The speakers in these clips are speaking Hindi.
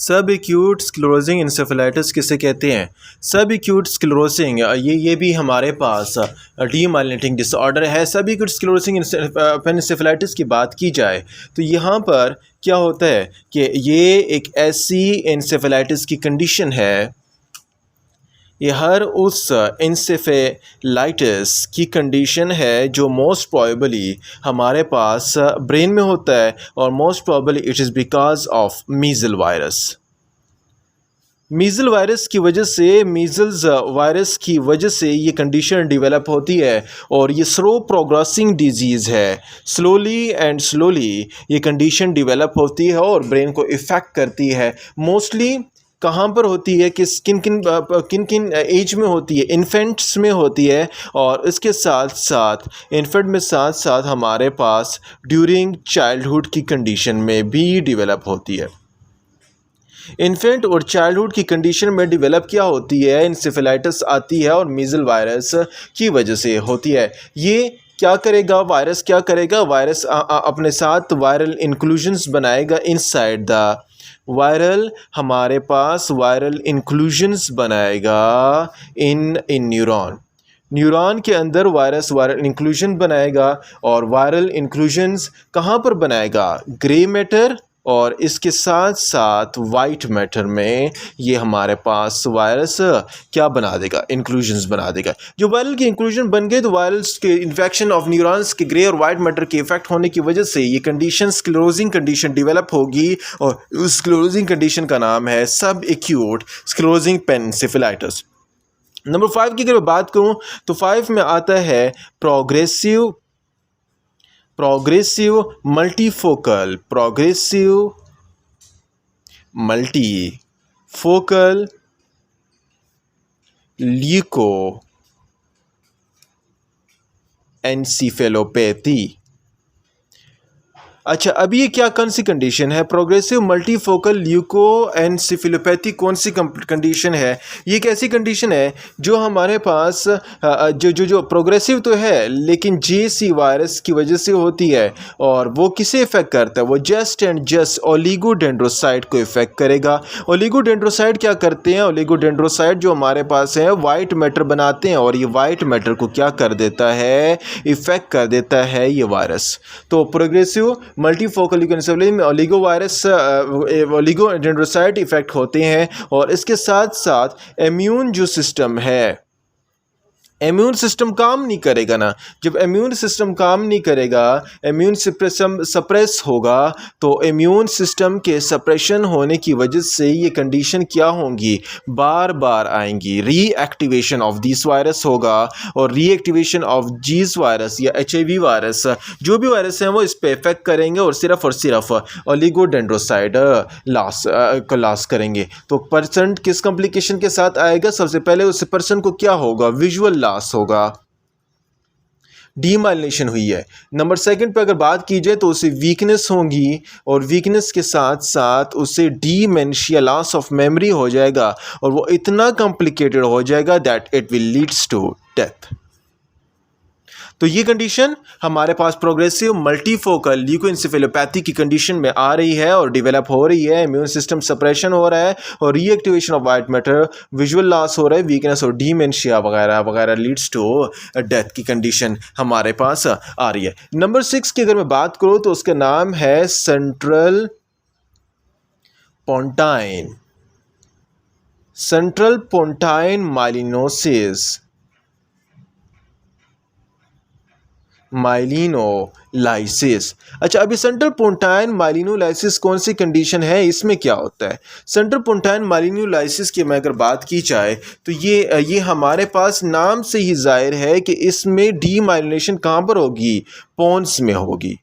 सब एक्यूट स्क्लेरोसिंग इंसेफेलाइटिस किसे कहते हैं? सब एक्यूट स्क्लेरोसिंग ये भी हमारे पास डीमाइलिनेटिंग डिसऑर्डर है। सब एक्यूट स्क्लेरोसिंग इंसेफेलाइटिस की बात की जाए तो यहाँ पर क्या होता है कि ये एक ऐसी इंसेफेलाइटिस की कंडीशन है, ये हर उस इंसेफेलाइटिस की कंडीशन है जो मोस्ट प्रॉबेबली हमारे पास ब्रेन में होता है और most probably it is because of measle virus. Measle virus की वजह से मीज़ल्स वायरस की वजह से ये कंडीशन डेवलप होती है और ये स्लो प्रोग्रेसिंग डिजीज़ है। स्लोली एंड स्लोली ये कंडीशन डेवलप होती है और ब्रेन को इफ़ेक्ट करती है। मोस्टली कहाँ पर होती है, किन किन एज में होती है? इन्फेंट्स में होती है और इसके साथ साथ इन्फेंट में साथ साथ हमारे पास ड्यूरिंग चाइल्डहुड की कंडीशन में भी डेवलप होती है। इन्फेंट और चाइल्डहुड की कंडीशन में डेवलप क्या होती है? इंसेफेलाइटिस आती है और मीज़ल वायरस की वजह से होती है। ये क्या करेगा वायरस? क्या करेगा वायरस? अपने साथ वायरल इंक्लूजन्स बनाएगा इनसाइड द वायरल, हमारे पास वायरल इंक्लूजन्स बनाएगा इन न्यूरॉन के अंदर वायरस वायरल इंक्लूजन बनाएगा और वायरल इंक्लूजन्स कहाँ पर बनाएगा? ग्रे मैटर और इसके साथ साथ वाइट मैटर में ये हमारे पास वायरस क्या बना देगा? इंक्लूजन्स बना देगा। जो वायरल के इंक्लूजन बन गए तो वायरल्स के इन्फेक्शन ऑफ न्यूरॉन्स के ग्रे और वाइट मैटर के इफेक्ट होने की वजह से ये कंडीशन स्क्लेरोजिंग कंडीशन डेवलप होगी और उस स्क्लेरोजिंग कंडीशन का नाम है सब एक्यूट स्क्लेरोजिंग पेनिसिलिटिस। नंबर 5 की अगर मैं बात करूं तो 5 में आता है प्रोग्रेसिव मल्टीफोकल ल्यूकोएन्सेफेलोपैथी। अच्छा, अब ये क्या कौन सी कंडीशन है? प्रोग्रेसिव मल्टीफोकल ल्यूकोएन्सेफेलोपैथी कौन सी कंडीशन है? ये एक ऐसी कंडीशन है जो हमारे पास जो प्रोग्रेसिव तो है लेकिन JC वायरस की वजह से होती है और वो किसे इफेक्ट करता है? वो जस्ट एंड जस्ट ओलिगोडेंड्रोसाइट को इफेक्ट करेगा। ओलिगोडेंड्रोसाइट क्या करते हैं? ओलिगोडेंड्रोसाइट जो हमारे पास है वाइट मैटर बनाते हैं और ये वाइट मैटर को क्या कर देता है? इफेक्ट कर देता है ये वायरस। तो प्रोग्रेसिव मल्टीफोकल ल्यूकोएन्सेफेलोपैथी में ओलिगोडेंड्रोसाइट इफेक्ट होते हैं और इसके साथ साथ इम्यून जो सिस्टम है, इम्यून सिस्टम काम नहीं करेगा ना। जब इम्यून सिस्टम काम नहीं करेगा, इम्यून सप्रेस होगा तो इम्यून सिस्टम के सप्रेशन होने की वजह से ये कंडीशन क्या होंगी? बार बार आएंगी। रीएक्टिवेशन ऑफ दिस वायरस होगा और रीएक्टिवेशन ऑफ जीस वायरस या HIV वायरस, जो भी वायरस हैं वो इस पे इफेक्ट करेंगे और सिर्फ ओलिगोडेंड्रोसाइट लॉस करेंगे। तो पर्सन किस कॉम्प्लिकेशन के साथ आएगा? सबसे पहले उस पर्सन को क्या होगा? विजुअल लॉस होगा, डीमाइलिनेशन हुई है। नंबर 2 पे अगर बात की जाए तो उसे वीकनेस होगी और वीकनेस के साथ साथ उसे डीमेंशिया, लॉस ऑफ मेमोरी हो जाएगा और वो इतना कॉम्प्लिकेटेड हो जाएगा that it will leads to death. तो ये कंडीशन हमारे पास प्रोग्रेसिव मल्टीफोकल ल्यूकोएन्सेफेलोपैथी की कंडीशन में आ रही है और डेवलप हो रही है। इम्यून सिस्टम सप्रेशन हो रहा है और reactivation of white matter, visual loss हो रहा है, वीकनेस और डीमेंशिया वगैरह वगैरह लीड्स टू डेथ की कंडीशन हमारे पास आ रही है। नंबर 6 की अगर मैं बात करूँ तो उसका नाम है सेंट्रल पोंटाइन माइलिनोलाइसिस। अच्छा, अभी सेंट्रल पोंटाइन माइलिनोलाइसिस कौन सी कंडीशन है? इसमें क्या होता है? सेंट्रल पोंटाइन माइलिनोलाइसिस की मैं अगर बात की जाए तो ये हमारे पास नाम से ही जाहिर है कि इसमें डीमाइलिनेशन कहाँ पर होगी? पोन्स में होगी।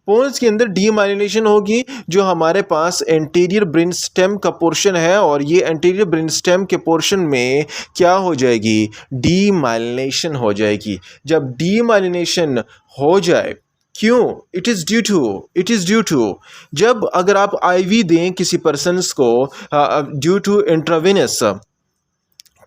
पोन्स के अंदर डीमाइलिनेशन होगी जो हमारे पास एंटीरियर ब्रेन स्टेम का पोर्शन है और ये एंटीरियर ब्रेन स्टेम के पोर्शन में क्या हो जाएगी? डीमाइलिनेशन हो जाएगी। जब डीमाइलिनेशन हो जाए, क्यों? इट इज़ ड्यू टू जब अगर आप IV दें किसी पर्सन्स को ड्यू टू इंट्रावेनस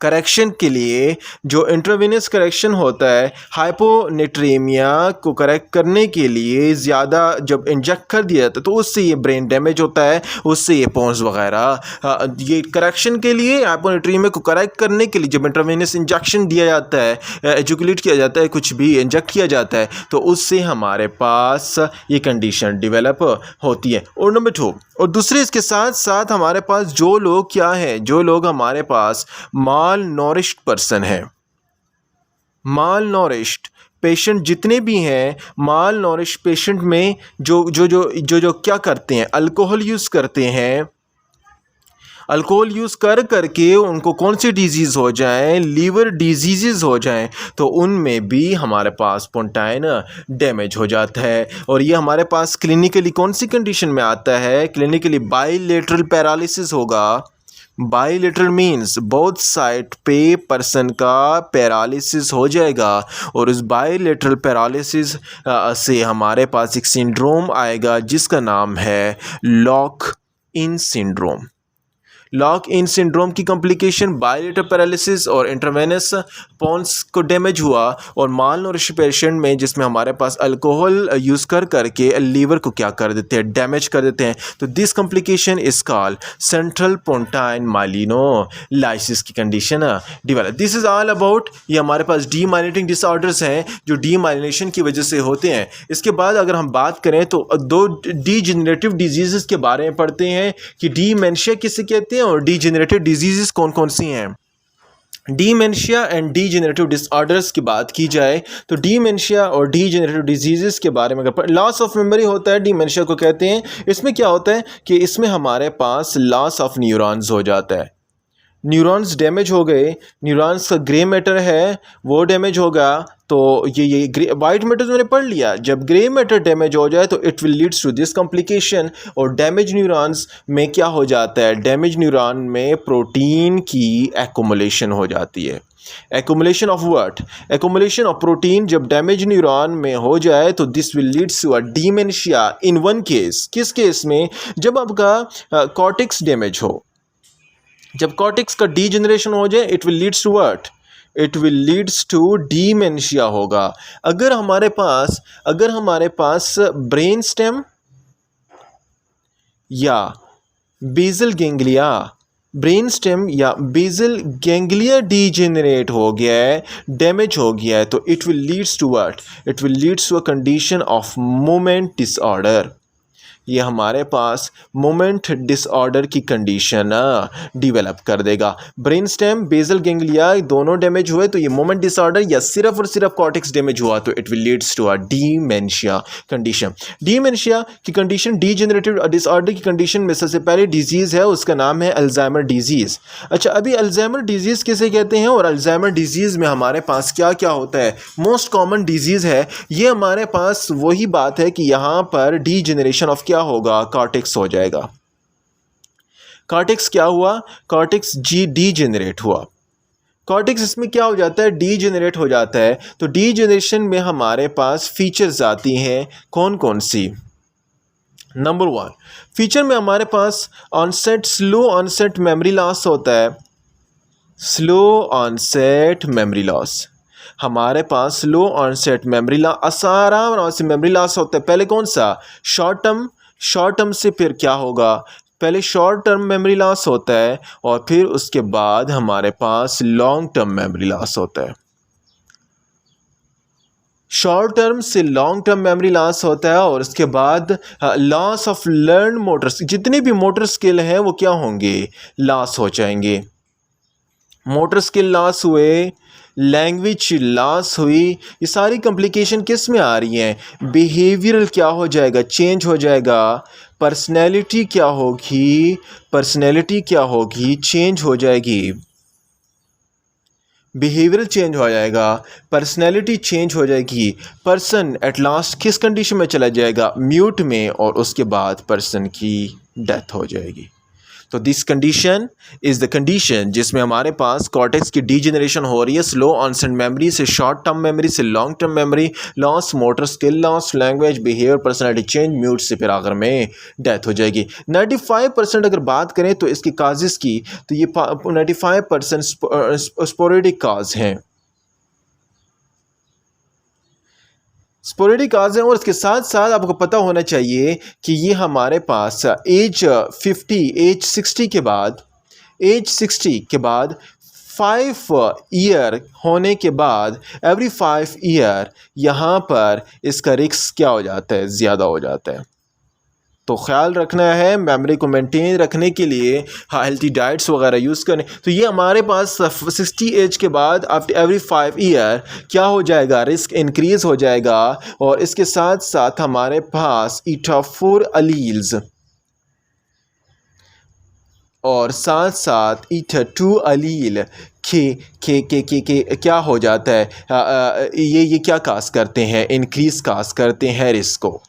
करेक्शन के लिए जो इंट्रावेनस करेक्शन होता है, हाइपोनेट्रेमिया को करेक्ट करने के लिए ज़्यादा जब इंजेक्ट कर दिया जाता है तो उससे ये ब्रेन डैमेज होता है, उससे ये पोन्स वगैरह। ये करेक्शन के लिए, हाइपोनेट्रेमिया को करेक्ट करने के लिए जब इंट्रावेनस इंजेक्शन दिया जाता है, एजुकुलेट किया जाता है, कुछ भी इंजेक्ट किया जाता है, तो उससे हमारे पास ये कंडीशन डेवलप होती है। और नंबर 2, और दूसरे इसके साथ साथ हमारे पास जो लोग क्या है, जो लोग हमारे पास माल नॉरिश्ड पर्सन है, माल नॉरिश्ड पेशेंट जितने भी हैं, माल नॉरिश्ड पेशेंट में जो क्या करते हैं, अल्कोहल यूज़ करते हैं, अल्कोहल यूज़ करके उनको कौन सी डिजीज़ हो जाए, लीवर डिजीज़ हो जाएं, तो उनमें भी हमारे पास स्पॉन्टाइन डैमेज हो जाता है। और ये हमारे पास क्लिनिकली कौन सी कंडीशन में आता है, क्लिनिकली बाइलेटरल पैरालिसिस होगा। बाइलेटरल मीन्स बोथ साइड पे पर्सन का पैरालिसिस हो जाएगा, और उस बाइलेटरल पैरालिसिस से हमारे पास एक सिंड्रोम आएगा जिसका नाम है lock in syndrome. Lock in syndrome की कॉम्प्लिकेशन बाइलेटरल पैरालिसिस और इंट्रावेनस पोन्स को डैमेज हुआ, और माल नॉरिश पेशेंट में जिसमें हमारे पास अल्कोहल यूज़ करके लीवर को क्या कर देते हैं, डैमेज कर देते हैं, तो this complication is called central pontine myelinolysis की condition develop. This is all about, ये हमारे पास डीमाइलिनेटिंग डिसऑर्डर्स हैं जो डीमाइलिनेशन की वजह से होते हैं। इसके बाद अगर हम बात करें तो 2 डीजेनरेटिव डिजीज़ के बारे में पढ़ते हैं कि डीमेंशिया किसे कहते हैं और डीजेनरेटिव डिजीज़ कौन कौन सी हैं। डीमेंशिया एंड डीजेनरेटिव डिसऑर्डर्स की बात की जाए तो डीमेंशिया और डीजेनरेटिव डिजीज़ के बारे में अगर लॉस ऑफ मेमोरी होता है, डीमेंशिया को कहते हैं। इसमें क्या होता है कि इसमें हमारे पास लॉस ऑफ न्यूरॉन्स हो जाता है, न्यूरॉन्स डैमेज हो गए, न्यूरॉन्स का ग्रे मैटर है वो डैमेज होगा। तो ये वाइट मैटर मैंने पढ़ लिया, जब ग्रे मैटर डैमेज हो जाए तो it will leads to this complication. और डैमेज न्यूरॉन्स में क्या हो जाता है, डैमेज न्यूरॉन में प्रोटीन की एक्युमुलेशन हो जाती है। Accumulation of what, accumulation of protein जब डैमेज न्यूरॉन में हो जाए तो this will leads to a dementia in one case. किस केस में, जब आपका कॉर्टेक्स डैमेज हो, जब कॉर्टेक्स का डीजेनरेशन हो जाए, it will leads to what, it will leads to dementia होगा। अगर हमारे पास ब्रेन स्टेम या बेसल गैंग्लिया, ब्रेन स्टेम या बेसल गैंग्लिया डीजेनरेट हो गया है, डैमेज हो गया है, तो it will leads to what, it will leads to a condition of moment disorder. ये हमारे पास मोमेंट डिसऑर्डर की कंडीशन डेवलप कर देगा। ब्रेन स्टेम, बेसल गैंग्लिया दोनों डैमेज हुए तो ये मोमेंट डिसऑर्डर, या सिर्फ और सिर्फ कॉर्टेक्स डैमेज हुआ तो it will leads to a dementia condition. Dementia की कंडीशन, डीजेनरेटिव डिसऑर्डर की कंडीशन में सबसे पहले डिजीज़ है, उसका नाम है अल्जाइमर डिजीज़। अच्छा, अभी अल्जाइमर डिजीज़ किसे कहते हैं और अल्जाइमर डिजीज़ में हमारे पास क्या क्या होता है। मोस्ट कॉमन डिजीज़ है ये हमारे पास, वही बात है कि यहाँ पर डीजेनरेशन ऑफ क्या होगा, कॉर्टेक्स हो जाएगा। कॉर्टेक्स क्या हुआ, कॉर्टेक्स डीजेनरेट हुआ। कॉर्टेक्स इसमें क्या हो जाता है, डीजेनरेट हो जाता है। तो डीजेनरेशन में हमारे पास फीचर्स आती हैं, कौन कौन सी। नंबर 1 फीचर में हमारे पास onset, slow onset memory loss होता है। स्लो ऑनसेट मेमोरी लॉस, हमारे पास स्लो ऑनसेट मेमोरी लॉस, आराम से मेमोरी लॉस होता है। पहले कौन सा, शॉर्ट टर्म से फिर क्या होगा, पहले शॉर्ट टर्म मेमोरी लॉस होता है और फिर उसके बाद हमारे पास लॉन्ग टर्म मेमोरी लॉस होता है। शॉर्ट टर्म से लॉन्ग टर्म मेमोरी लॉस होता है और उसके बाद लॉस ऑफ लर्न मोटर, जितने भी मोटर स्किल हैं वो क्या होंगे, लॉस हो जाएंगे। मोटर स्किल लॉस हुए, लैंग्वेज लॉस हुई, ये सारी कॉम्प्लिकेशन किस में आ रही हैं, बिहेवियरल क्या हो जाएगा, चेंज हो जाएगा। पर्सनैलिटी क्या होगी, पर्सनैलिटी क्या होगी, चेंज हो जाएगी। बिहेवियर चेंज हो जाएगा, पर्सनैलिटी चेंज हो जाएगी। पर्सन एट लास्ट किस कंडीशन में चला जाएगा, म्यूट में, और उसके बाद पर्सन की डेथ हो जाएगी। तो this condition is the condition जिसमें हमारे पास कॉर्टेक्स की डीजेनरेशन हो रही है, स्लो ऑनसेट मेमोरी से शॉर्ट टर्म मेमोरी से long term memory, loss motor skill loss, language behaviour personality change, mute से फिर आखिर में डेथ हो जाएगी। 95% अगर बात करें तो इसकी काजेज़ की, तो ये 95% स्पोरेडिक काज हैं, स्पोरेडिक काज हैं। और इसके साथ साथ आपको पता होना चाहिए कि ये हमारे पास एज 60 के बाद, एज 60 के बाद 5 ईयर होने के बाद, एवरी 5 ईयर यहाँ पर इसका रिस्क क्या हो जाता है, ज़्यादा हो जाता है। तो ख्याल रखना है मेमोरी को मेंटेन रखने के लिए हेल्थी डाइट्स वगैरह यूज़ करें। तो ये हमारे पास 60 एज के बाद आफ्टर एवरी 5 ईयर क्या हो जाएगा, रिस्क इंक्रीज़ हो जाएगा। और इसके साथ साथ हमारे पास ईटा4 अलील्स और साथ साथ ईटा2 अलील के क्या हो जाता है, ये क्या काज करते हैं, इंक्रीज़ काज करते हैं रिस्क को।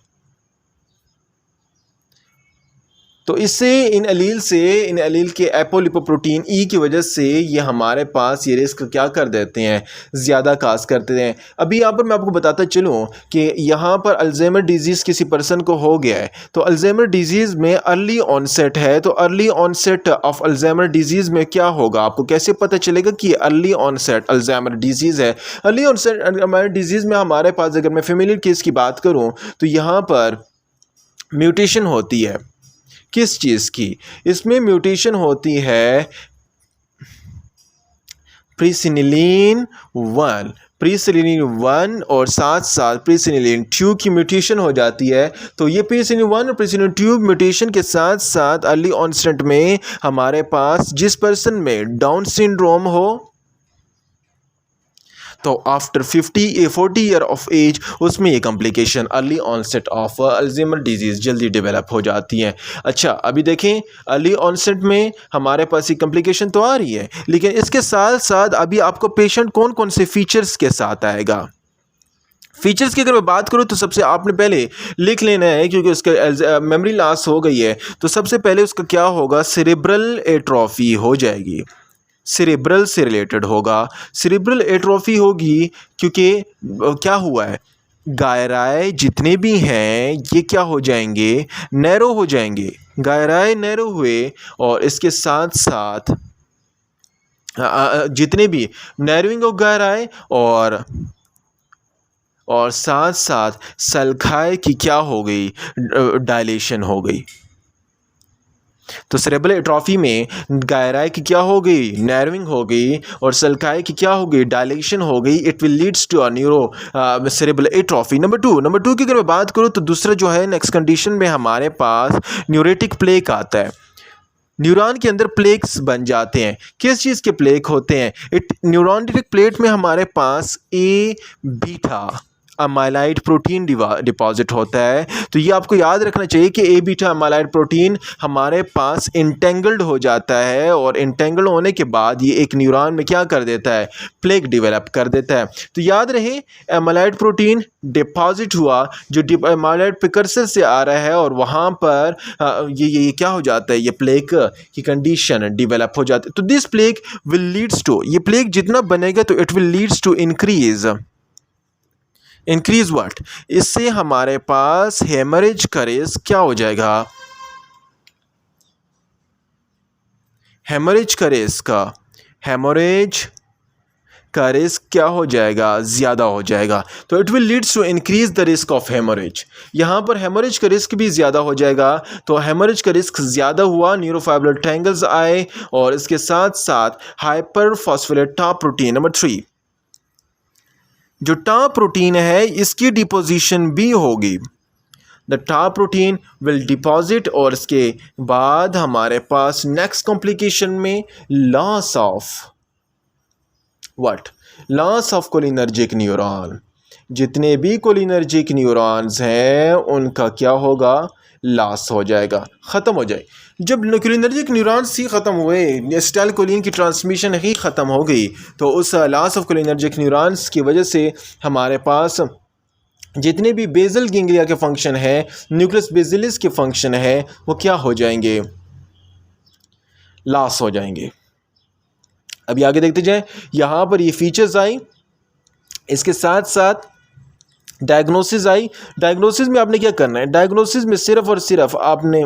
तो इससे इन अलील के एपोलिपोप्रोटीन ई की वजह से ये हमारे पास ये रिस्क क्या कर देते हैं, ज़्यादा काज करते हैं। अभी यहाँ पर मैं आपको बताता चलूँ कि यहाँ पर अल्जाइमर डिजीज़ किसी पर्सन को हो गया है, तो अल्जाइमर डिजीज़ में अर्ली ऑनसेट है, तो early onset of Alzheimer disease में क्या होगा, आपको कैसे पता चलेगा कि अर्ली ऑनसेट अल्जाइमर डिजीज़ है। अर्ली ऑनसेट अल्जाइमर डिजीज़ में हमारे पास, अगर मैं फेमिलियर केस की बात करूँ, तो यहाँ पर म्यूटेशन होती है। किस चीज़ की, इसमें म्यूटेशन होती है प्रीसिनिलीन 1 और साथ साथ प्रीसिनिलीन 2 की म्यूटेशन हो जाती है। तो ये प्रीसिनिलीन 1 और प्रीसिनिलीन 2 म्यूटेशन के साथ साथ अर्ली ऑनसेट में हमारे पास जिस पर्सन में डाउन सिंड्रोम हो, तो आफ्टर 40 ईयर ऑफ एज उसमें ये complication early onset of Alzheimer disease जल्दी डेवलप हो जाती हैं। अच्छा, अभी देखें अर्ली ऑनसेट में हमारे पास ये कॉम्प्लिकेशन तो आ रही है, लेकिन इसके साथ साथ अभी आपको पेशेंट कौन कौन से फीचर्स के साथ आएगा। फीचर्स की अगर मैं बात करूँ तो सबसे आपने पहले लिख लेना है, क्योंकि उसका मेमोरी लॉस हो गई है, तो सबसे पहले उसका क्या होगा, सेरेब्रल एट्रोफी हो जाएगी, सेरेब्रल से रिलेटेड होगा। सेरेब्रल एट्रोफी होगी क्योंकि क्या हुआ है, गायराए जितने भी हैं ये क्या हो जाएंगे, नैरो हो जाएंगे, गायराए नैरो हुए। और इसके साथ साथ जितने भी नैरोइंग ऑफ गायराए और साथ साथ सल्खाए की क्या हो गई, डायलेशन हो गई। तो सेरेब्रल एट्रोफी में गायराए की क्या हो गई, नैरोइंग हो गई, और सल्काई की क्या हो गई, डायलेशन हो गई। It will leads to a neuro cerebral atrophy. Number two की अगर मैं बात करूँ तो दूसरा जो है नेक्स्ट कंडीशन में हमारे पास न्यूरेटिक प्लेक आता है। न्यूरॉन के अंदर प्लेक्स बन जाते हैं। किस चीज़ के प्लेक होते हैं, न्यूरॉनिक प्लेट में हमारे पास ए बीटा अमाइलाइड प्रोटीन डिपॉजिट होता है। तो ये आपको याद रखना चाहिए कि ए बीटा अमाइलाइड प्रोटीन हमारे पास इंटेंगल्ड हो जाता है, और इंटेंगल्ड होने के बाद ये एक न्यूरॉन में क्या कर देता है, प्लेक डेवलप कर देता है। तो याद रहे अमाइलाइड प्रोटीन डिपॉजिट हुआ जो अमाइलाइड प्रिकर्सर से आ रहा है, और वहाँ पर ये क्या हो जाता है, ये प्लेक की कंडीशन डेवलप हो जाती है। तो this plaque will leads to, ये प्लेक जितना बनेगा तो it will leads to increase what, इससे हमारे पास हेमरेज का रिस्क क्या हो जाएगा, हेमरेज का रिस्क क्या हो जाएगा, ज़्यादा हो जाएगा। तो it will leads to increase the risk of haemorrhage. यहाँ पर हेमरेज का रिस्क भी ज़्यादा हो जाएगा। तो हेमरेज का रिस्क ज़्यादा हुआ, न्यूरोफाइब्रिल ट्रायंगल्स आए, और इसके साथ साथ हाइपर फॉस्फोलेट टॉप प्रोटीन। नंबर 3, जो टॉप प्रोटीन है इसकी डिपोजिशन भी होगी, the top protein will deposit, और इसके बाद हमारे पास नेक्स्ट कॉम्प्लिकेशन में लॉस ऑफ कोलिनर्जिक न्यूरॉन। जितने भी कोलिनर्जिक न्यूरॉन्स हैं उनका क्या होगा, लॉस हो जाएगा, ख़त्म हो जाए। जब कोलिनर्जिक न्यूरॉन्स ही ख़त्म हुए, एसिटाइलकोलिन की ट्रांसमिशन ही ख़त्म हो गई, तो उस लॉस ऑफ कोलिनर्जिक न्यूरॉन्स की वजह से हमारे पास जितने भी बेजल गेंगलिया के फंक्शन है, न्यूक्लियस बेसिलिस के फंक्शन है, वो क्या हो जाएंगे, लॉस हो जाएंगे। अभी आगे देखते जाएं, यहाँ पर ये फीचर्स आई, इसके साथ साथ डायग्नोसिस आई। डायग्नोसिस में आपने क्या करना है, डायग्नोसिस में सिर्फ और सिर्फ आपने,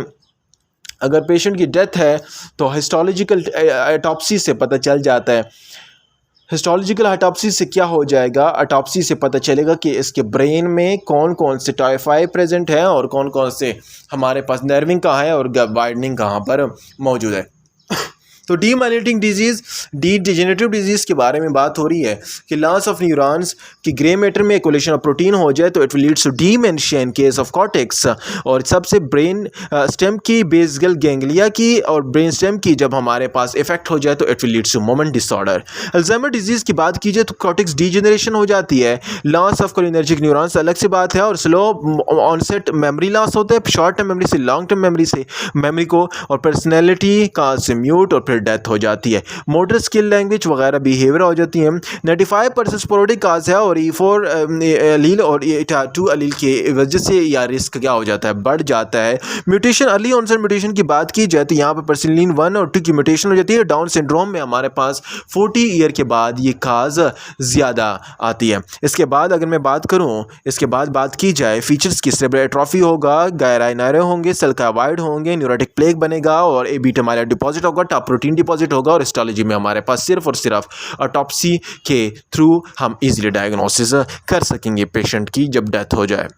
अगर पेशेंट की डेथ है तो हिस्टोलॉजिकल ऑटोप्सी से पता चल जाता है। हिस्टोलॉजिकल ऑटोप्सी से क्या हो जाएगा, ऑटोप्सी से पता चलेगा कि इसके ब्रेन में कौन कौन से टाइफाई प्रेजेंट है और कौन कौन से हमारे पास नर्विंग कहाँ है और वाइडनिंग कहाँ पर मौजूद है। तो डीमाइलिनेटिंग डिजीज़, डीजेनरेटिव डिजीज़ के बारे में बात हो रही है कि लॉस ऑफ न्यूरॉन्स की ग्रे मैटर में एक्युमुलेशन ऑफ प्रोटीन हो जाए तो it will leads to dementia in case of cortex. और सबसे ब्रेन स्टेम की, बेसगल गैंग्लिया की और ब्रेन स्टेम की जब हमारे पास इफेक्ट हो जाए तो it will leads to moment disorder. Alzheimer disease की बात की जाए तो कॉर्टेक्स डीजेनरेशन हो जाती है। लॉस ऑफ कोलिनर्जिक न्यूरॉन्स अलग से बात है और स्लो ऑनसेट मेमोरी लॉस होता है, शॉर्ट टर्म मेमोरी से लॉन्ग टर्म मेमोरी से मेमोरी को, और पर्सनैलिटी का से म्यूट और डेथ हो जाती है। मोटर स्किल, लैंग्वेज वगैरह बिहेवियर हो जाती है। 95% स्पोरोडिक काज है और E4 अलील और E2 अलील की वजह से या रिस्क क्या हो जाता है, बढ़ जाता है। म्यूटेशन, अर्ली ऑनसेट म्यूटेशन की बात की जाए तो यहाँ पर पर्सिलिन 1 और 2 की म्यूटेशन हो जाती है। डाउन सिंड्रोम में हमारे पास 40 ईयर के बाद ये काज ज़्यादा आती है। इसके बाद अगर मैं बात करूँ, इसके बाद बात की जाए फीचर्स की, सेरेब्रल एट्रोफी होगा, गायराइनारे होंगे, सल्कावाइड होंगे, न्यूरोटिक प्लेग बनेगा और ए बीटा माइलर डिपॉजिट होगा, टॉप प्रोटीन डिपॉजिट होगा। और हिस्टोलॉजी में हमारे पास सिर्फ और सिर्फ ऑटोप्सी के थ्रू हम इजीली डायग्नोसिस कर सकेंगे पेशेंट की जब डेथ हो जाए।